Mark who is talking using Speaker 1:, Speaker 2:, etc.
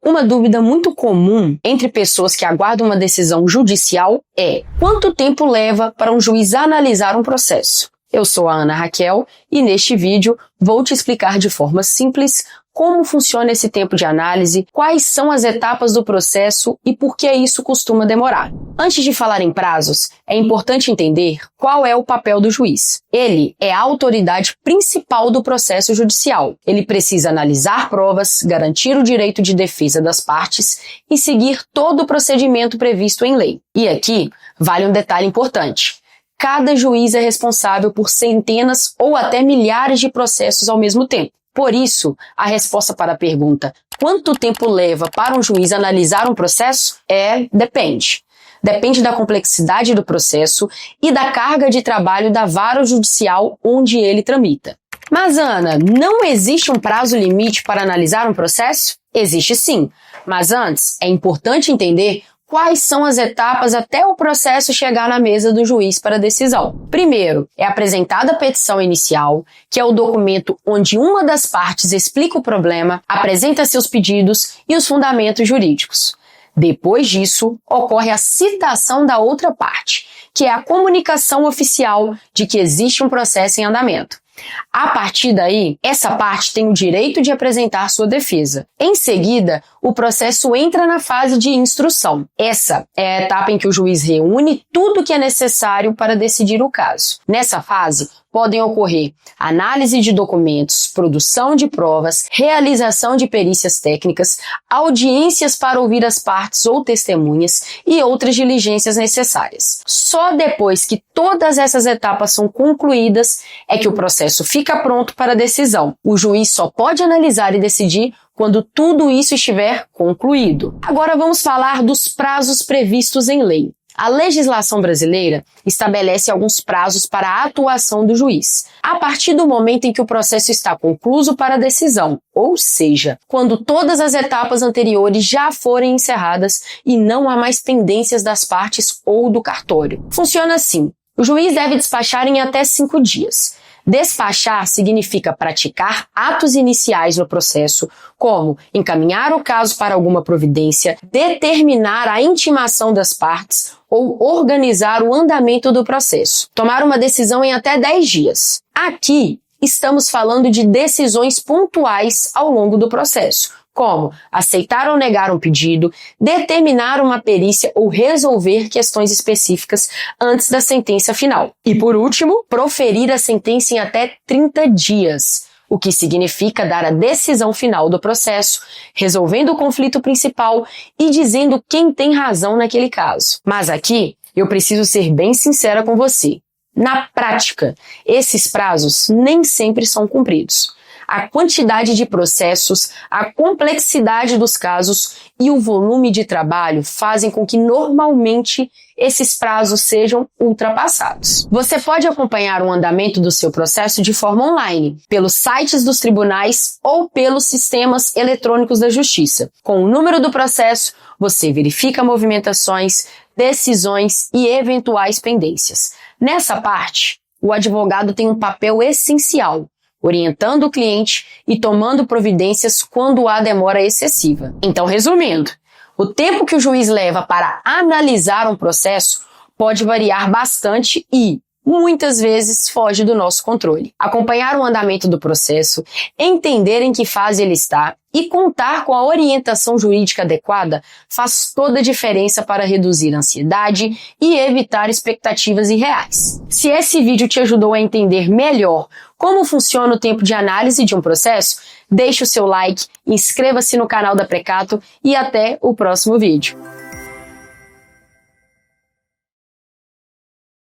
Speaker 1: Uma dúvida muito comum entre pessoas que aguardam uma decisão judicial é: quanto tempo leva para um juiz analisar um processo? Eu sou a Ana Raquel e neste vídeo vou te explicar de forma simples como funciona esse tempo de análise, quais são as etapas do processo e por que isso costuma demorar. Antes de falar em prazos, é importante entender qual é o papel do juiz. Ele é a autoridade principal do processo judicial. Ele precisa analisar provas, garantir o direito de defesa das partes e seguir todo o procedimento previsto em lei. E aqui vale um detalhe importante. Cada juiz é responsável por centenas ou até milhares de processos ao mesmo tempo. Por isso, a resposta para a pergunta quanto tempo leva para um juiz analisar um processo depende. Depende da complexidade do processo e da carga de trabalho da vara judicial onde ele tramita. Mas, Ana, não existe um prazo limite para analisar um processo? Existe sim, mas antes é importante entender quais são as etapas até o processo chegar na mesa do juiz para decisão. Primeiro, é apresentada a petição inicial, que é o documento onde uma das partes explica o problema, apresenta seus pedidos e os fundamentos jurídicos. Depois disso, ocorre a citação da outra parte, que é a comunicação oficial de que existe um processo em andamento. A partir daí, essa parte tem o direito de apresentar sua defesa. Em seguida, o processo entra na fase de instrução. Essa é a etapa em que o juiz reúne tudo o que é necessário para decidir o caso. Nessa fase, podem ocorrer análise de documentos, produção de provas, realização de perícias técnicas, audiências para ouvir as partes ou testemunhas e outras diligências necessárias. Só depois que todas essas etapas são concluídas é que o processo fica pronto para a decisão. O juiz só pode analisar e decidir quando tudo isso estiver concluído. Agora vamos falar dos prazos previstos em lei. A legislação brasileira estabelece alguns prazos para a atuação do juiz, a partir do momento em que o processo está concluído para a decisão, ou seja, quando todas as etapas anteriores já forem encerradas e não há mais pendências das partes ou do cartório. Funciona assim: o juiz deve despachar em até 5 dias. Despachar significa praticar atos iniciais no processo, como encaminhar o caso para alguma providência, determinar a intimação das partes ou organizar o andamento do processo. Tomar uma decisão em até 10 dias. Aqui, estamos falando de decisões pontuais ao longo do processo, como aceitar ou negar um pedido, determinar uma perícia ou resolver questões específicas antes da sentença final. E por último, proferir a sentença em até 30 dias, o que significa dar a decisão final do processo, resolvendo o conflito principal e dizendo quem tem razão naquele caso. Mas aqui, eu preciso ser bem sincera com você. Na prática, esses prazos nem sempre são cumpridos. A quantidade de processos, a complexidade dos casos e o volume de trabalho fazem com que normalmente esses prazos sejam ultrapassados. Você pode acompanhar o andamento do seu processo de forma online, pelos sites dos tribunais ou pelos sistemas eletrônicos da Justiça. Com o número do processo, você verifica movimentações, decisões e eventuais pendências. Nessa parte, o advogado tem um papel essencial, orientando o cliente e tomando providências quando há demora excessiva. Então, resumindo, o tempo que o juiz leva para analisar um processo pode variar bastante e, muitas vezes, foge do nosso controle. Acompanhar o andamento do processo, entender em que fase ele está e contar com a orientação jurídica adequada faz toda a diferença para reduzir a ansiedade e evitar expectativas irreais. Se esse vídeo te ajudou a entender melhor como funciona o tempo de análise de um processo, deixe o seu like, inscreva-se no canal da Precato e até o próximo vídeo.